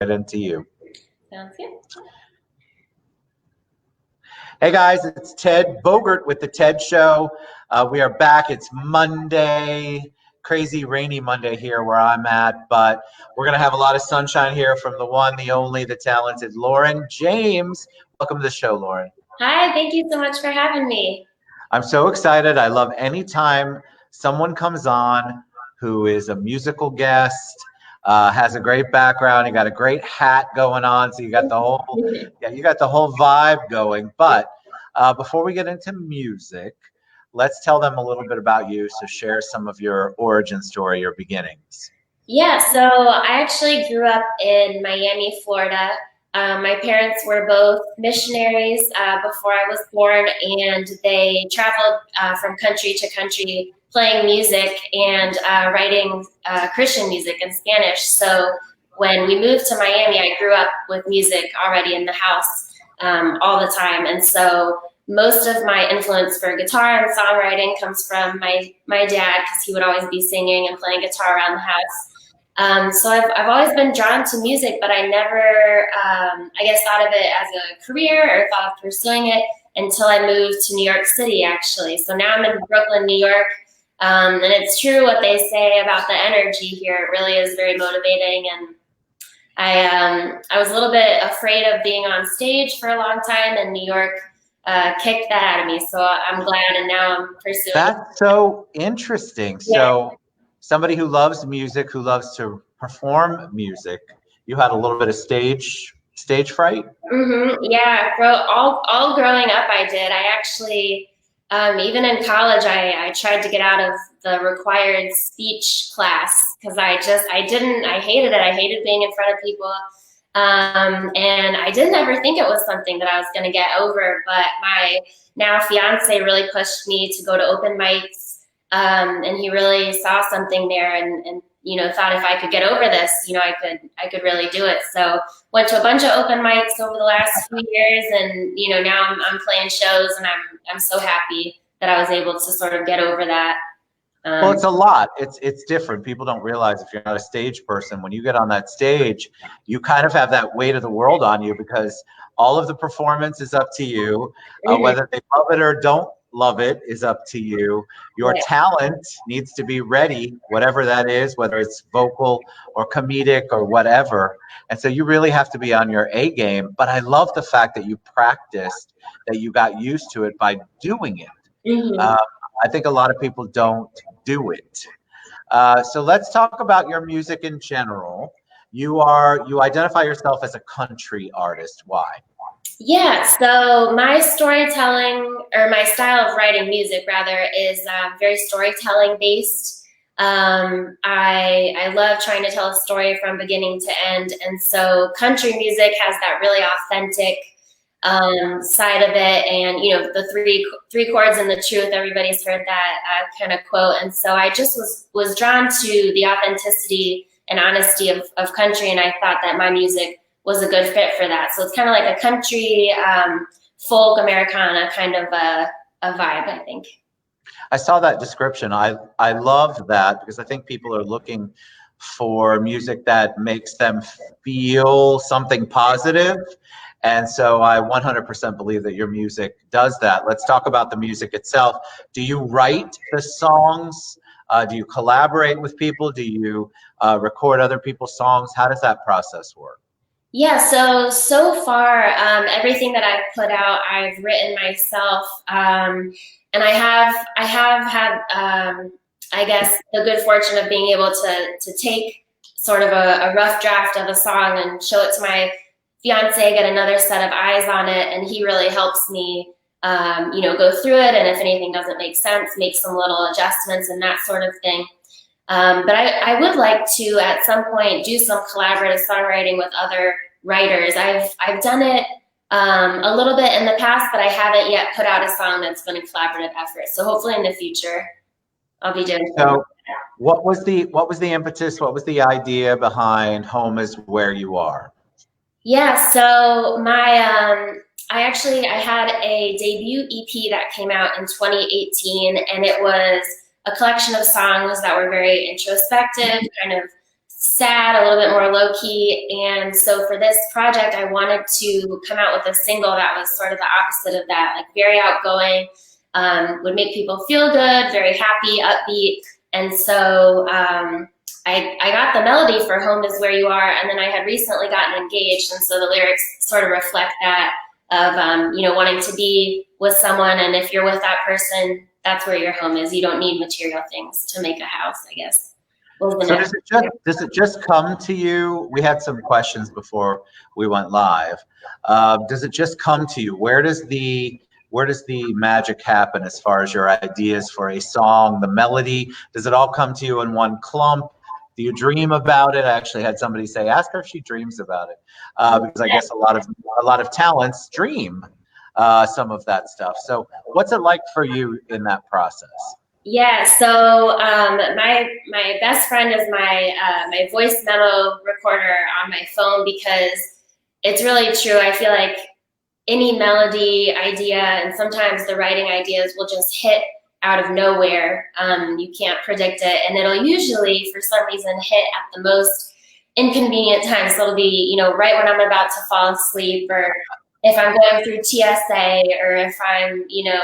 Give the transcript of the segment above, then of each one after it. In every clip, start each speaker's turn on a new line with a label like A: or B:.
A: Get into you.
B: Sounds good.
A: Hey guys, it's Ted Bogert with the Ted Show. We are back. It's Monday, crazy rainy Monday here where I'm at, but we're going to have a lot of sunshine here from the one, the only, the talented Lauren Jaimes. Welcome to the show, Lauren.
B: Hi, thank you so much for having me.
A: I'm so excited. I love any time someone comes on who is a musical guest, has a great background. You got a great hat going on, so you got the whole, yeah, you got the whole vibe going. But before we get into music, let's tell them a little bit about you. So share some of your origin story, your beginnings.
B: Yeah, so I actually grew up in Miami, Florida. My parents were both missionaries before I was born, and they traveled from country to country playing music and writing Christian music in Spanish. So when we moved to Miami, I grew up with music already in the house all the time. And so most of my influence for guitar and songwriting comes from my dad, because he would always be singing and playing guitar around the house. So I've always been drawn to music, but I never, I guess, thought of it as a career or thought of pursuing it until I moved to New York City, actually. So now I'm in Brooklyn, New York, and it's true what they say about the energy here. It really is very motivating, and I was a little bit afraid of being on stage for a long time, and New York kicked that out of me. So I'm glad, and now I'm pursuing.
A: That's so interesting. So somebody who loves music, who loves to perform music, you had a little bit of stage fright?
B: Yeah, all growing up I did. I actually, even in college, I tried to get out of the required speech class because I hated it. I hated being in front of people. And I didn't ever think it was something that I was going to get over, but my now fiance really pushed me to go to open mics. And he really saw something there and thought if I could get over this, I could really do it. So went to a bunch of open mics over the last few years, and now I'm playing shows, and I'm so happy that I was able to sort of get over that.
A: Well, it's a lot. It's different. People don't realize if you're not a stage person, when you get on that stage, you kind of have that weight of the world on you because all of the performance is up to you. Whether they love it or don't love it is up to you. Your talent needs to be ready, whatever that is, whether it's vocal or comedic or whatever. And so you really have to be on your A game. But I love the fact that you practiced, that you got used to it by doing it. I think a lot of people don't do it. So let's talk about your music in general. You identify yourself as a country artist. Why?
B: Yeah, so my storytelling, or my style of writing music rather, is very storytelling based. I love trying to tell a story from beginning to end, and so country music has that really authentic side of it, and the three chords and the truth. Everybody's heard that kind of quote, and so I just was drawn to the authenticity and honesty of country, and I thought that my music was a good fit for that. So it's kind of like a country folk Americana kind of a vibe, I think.
A: I saw that description. I love that because I think people are looking for music that makes them feel something positive. And so I 100% believe that your music does that. Let's talk about the music itself. Do you write the songs? Do you collaborate with people? Do you record other people's songs? How does that process work?
B: Yeah, so far, everything that I've put out, I've written myself, and I have had, I guess, the good fortune of being able to take sort of a rough draft of a song and show it to my fiance, get another set of eyes on it, and he really helps me, go through it, and if anything doesn't make sense, make some little adjustments and that sort of thing. But I would like to, at some point, do some collaborative songwriting with other writers. I've done it a little bit in the past, but I haven't yet put out a song that's been a collaborative effort. So hopefully in the future, I'll be doing something.
A: So what was the impetus? What was the idea behind Home Is Where You Are?
B: Yeah, so I had a debut EP that came out in 2018, and it was a collection of songs that were very introspective, kind of sad, a little bit more low key. And so for this project, I wanted to come out with a single that was sort of the opposite of that, like very outgoing, would make people feel good, very happy, upbeat. And so I got the melody for Home Is Where You Are, and then I had recently gotten engaged, and so the lyrics sort of reflect that of, you know, wanting to be with someone, and if you're with that person, that's where your home is. You don't need material things to make a house, I guess.
A: So does it just come to you? We had some questions before we went live. Does it just come to you? Where does the magic happen as far as your ideas for a song, the melody? Does it all come to you in one clump? Do you dream about it? I actually had somebody say, ask her if she dreams about it, because I guess a lot of talents dream some of that stuff. So what's it like for you in that process?
B: Yeah, so my best friend is my voice memo recorder on my phone, because it's really true. I feel like any melody idea, and sometimes the writing ideas will just hit out of nowhere. You can't predict it, and it'll usually, for some reason, hit at the most inconvenient times. So it'll be, you know, right when I'm about to fall asleep, or if I'm going through TSA, or if I'm, you know,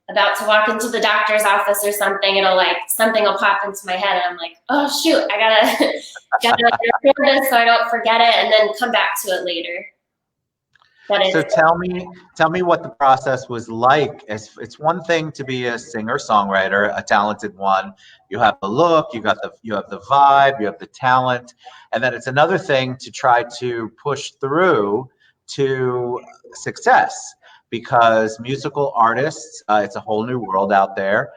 B: about to walk into the doctor's office or something, something will pop into my head, and I'm like, oh shoot, I gotta record this so I don't forget it, and then come back to it later.
A: So tell me what the process was like. It's one thing to be a singer-songwriter, a talented one. You have the look, you have the vibe, you have the talent, and then it's another thing to try to push through to success, because musical artists, it's a whole new world out there.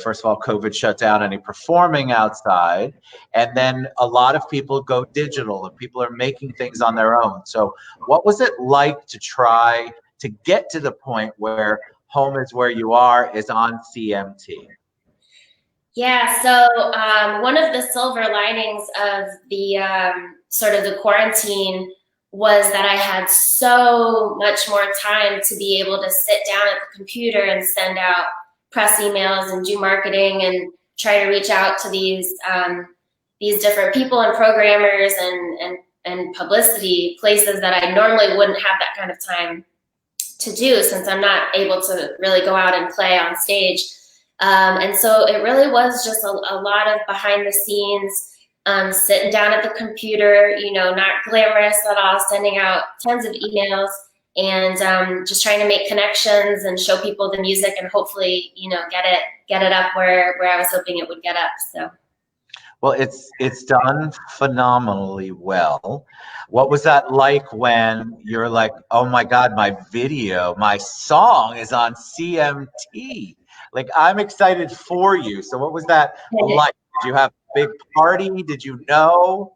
A: First of all, COVID shut down any performing outside, and then a lot of people go digital, and people are making things on their own. So what was it like to try to get to the point where Home Is Where You Are is on CMT?
B: Yeah, so one of the silver linings of the sort of the quarantine was that I had so much more time to be able to sit down at the computer and send out press emails and do marketing and try to reach out to these different people and programmers and publicity places that I normally wouldn't have that kind of time to do, since I'm not able to really go out and play on stage. And so it really was just a lot of behind the scenes, sitting down at the computer, you know, not glamorous at all, sending out tons of emails, and just trying to make connections and show people the music, and hopefully, you know, get it up where I was hoping it would get up. So.
A: Well, it's done phenomenally well. What was that like when you're like, oh my God, my song is on CMT? Like, I'm excited for you. So what was that like? Did you have a big party? Did you know?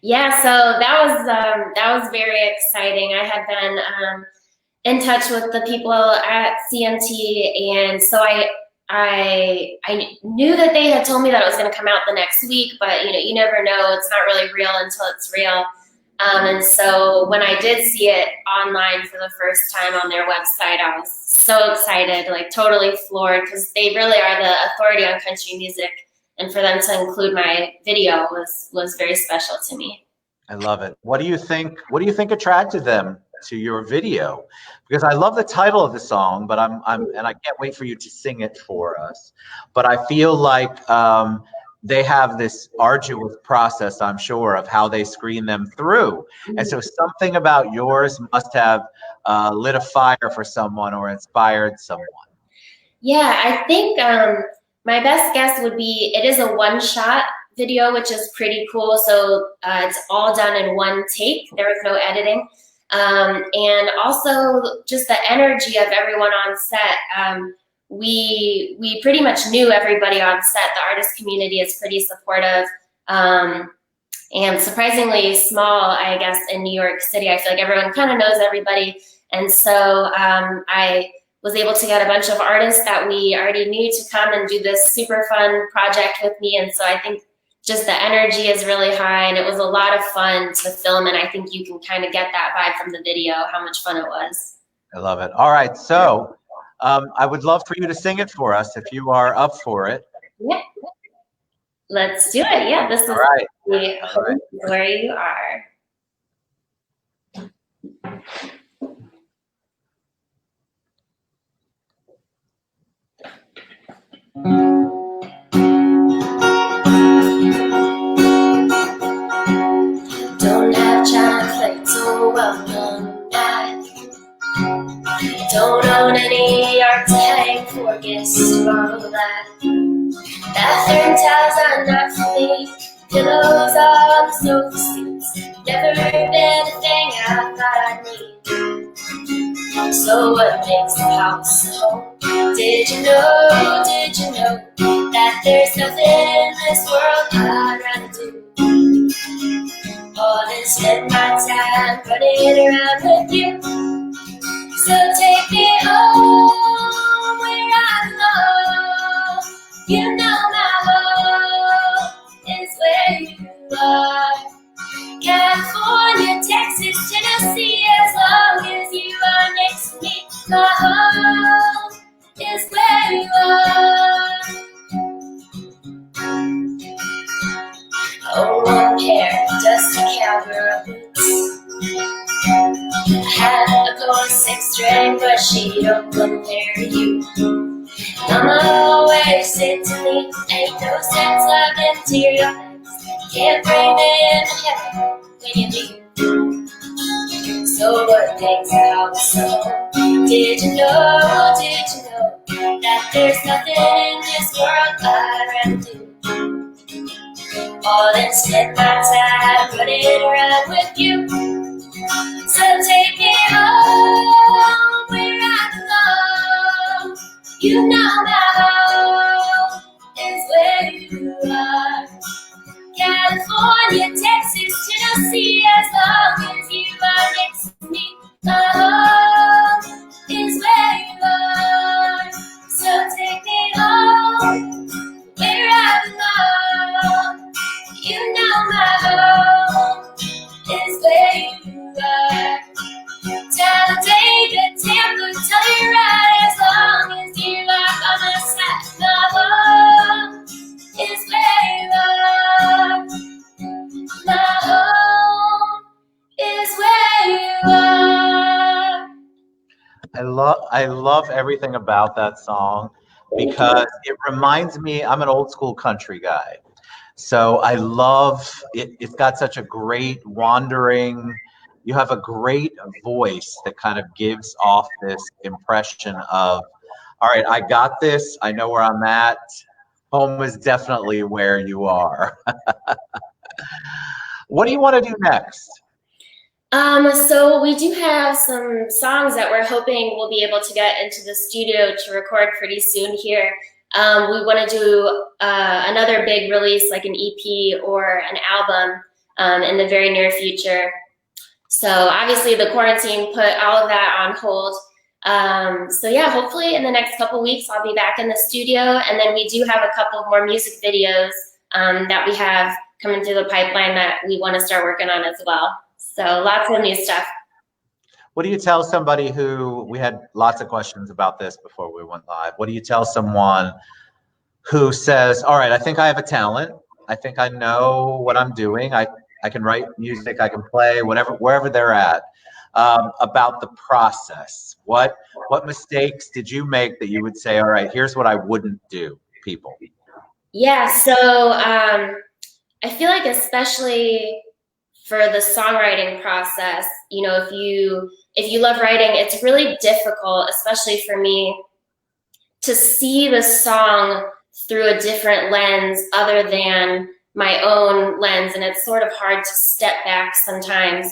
B: Yeah, so that was very exciting. I had been in touch with the people at CMT, and so I knew that they had told me that it was going to come out the next week, but you know, you never know. It's not really real until it's real. And so when I did see it online for the first time on their website, I was so excited, like totally floored, because they really are the authority on country music. And for them to include my video was very special to me.
A: I love it. What do you think attracted them to your video? Because I love the title of the song, but and I can't wait for you to sing it for us. But I feel like they have this arduous process, I'm sure, of how they screen them through. And so something about yours must have lit a fire for someone or inspired someone.
B: Yeah, I think my best guess would be it is a one-shot video, which is pretty cool. So it's all done in one take. There is no editing. And also just the energy of everyone on set. We pretty much knew everybody on set. The artist community is pretty supportive, and surprisingly small, I guess, in New York City. I feel like everyone kind of knows everybody. And so I was able to get a bunch of artists that we already knew to come and do this super fun project with me. And so I think just the energy is really high, and it was a lot of fun to film, and I think you can kind of get that vibe from the video, how much fun it was.
A: I love it. All right, so I would love for you to sing it for us if you are up for it.
B: Yeah. Let's do it. Yeah, this is
A: All right.
B: the
A: All right.
B: Where You Are. Don't have chocolate, so welcome back. Don't own any art to hang for guests tomorrow that. Bathroom towels are not for me, pillows are on the sofa seats. Never been a thing I thought I'd need. So what makes the house a home? Did you know that there's nothing in this world I'd rather do? More than spend my time running around with you. So take me home where I belong. You know my home is where you are. California, Texas, Tennessee, as long as you are next to me. My home is where you are. Oh, one pair of dusty cowgirl boots. I had a gold 6-string, but she don't compare to you. Mama always said to me, ain't no sense loving to your legs. You can't bring me into heaven when you leave. So what makes the house so home? Did you know that there's nothing in this world I'd rather do? More than spend my time running around with you. So take me home where I belong. You know my home is where you are. California, Texas, Tennessee, as long as you are next to me. My home is where you are. So take me home where I belong. You know my home is where you are. Talladega, Tampa, Telluride, as long as you are by my side. My home is where you are. My home is where you are.
A: I love everything about that song because it reminds me, I'm an old school country guy. So I love it. It's got such a great wandering, you have a great voice that kind of gives off this impression of, all right, I got this. I know where I'm at. Home is definitely where you are. What do you want to do next?
B: So we do have some songs that we're hoping we'll be able to get into the studio to record pretty soon here. We want to do another big release, like an EP or an album, in the very near future. So obviously the quarantine put all of that on hold. So yeah, hopefully in the next couple weeks I'll be back in the studio, and then we do have a couple more music videos that we have coming through the pipeline that we want to start working on as well. So lots of new stuff.
A: What do you tell somebody who, we had lots of questions about this before we went live. What do you tell someone who says, all right, I think I have a talent. I think I know what I'm doing. I can write music, I can play, whatever, wherever they're at, about the process. What mistakes did you make that you would say, all right, here's what I wouldn't do, people?
B: Yeah, so I feel like especially for the songwriting process, you know, if you love writing, it's really difficult, especially for me, to see the song through a different lens other than my own lens. And it's sort of hard to step back sometimes,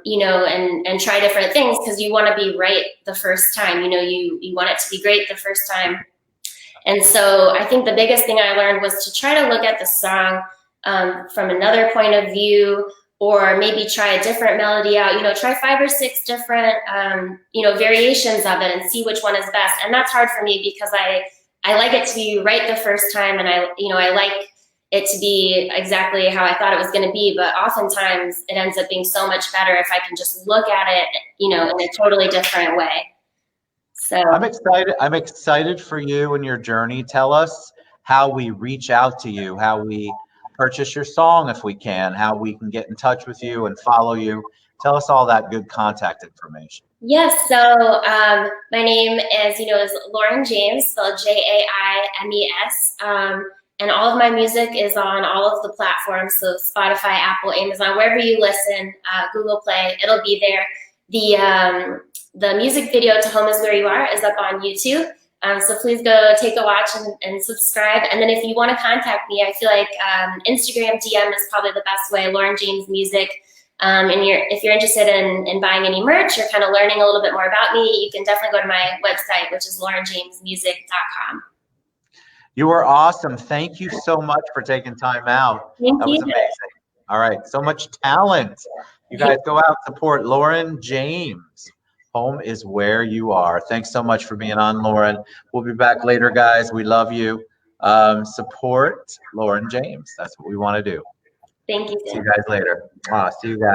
B: you know, and try different things, because you want to be right the first time. You know, you want it to be great the first time. And so I think the biggest thing I learned was to try to look at the song from another point of view, or maybe try a different melody out, you know, try 5 or 6 different, you know, variations of it and see which one is best. And that's hard for me because I like it to be right the first time, and I like it to be exactly how I thought it was going to be. But oftentimes it ends up being so much better if I can just look at it, you know, in a totally different way. So
A: I'm excited for you and your journey. Tell us how we reach out to you, how we purchase your song if we can, how we can get in touch with you and follow you. Tell us all that good contact information.
B: Yes, so my name, as you know, is Lauren Jaimes, spelled Jaimes. And all of my music is on all of the platforms, so Spotify, Apple, Amazon, wherever you listen, Google Play, it'll be there. The music video to Home Is Where You Are is up on YouTube. So please go take a watch and subscribe. And then if you want to contact me, I feel like Instagram DM is probably the best way, Lauren Jaimes Music. And if you're interested in buying any merch or kind of learning a little bit more about me, you can definitely go to my website, which is laurenjamesmusic.com.
A: You were awesome. Thank you so much for taking time out.
B: Thank
A: That
B: you.
A: was amazing. All right. So much talent. You guys go out, support Lauren Jaimes. Home is where you are. Thanks so much for being on, Lauren. We'll be back later, guys. We love you. Support Lauren Jaimes. That's what we want to do.
B: Thank you.
A: See you guys later. See you guys.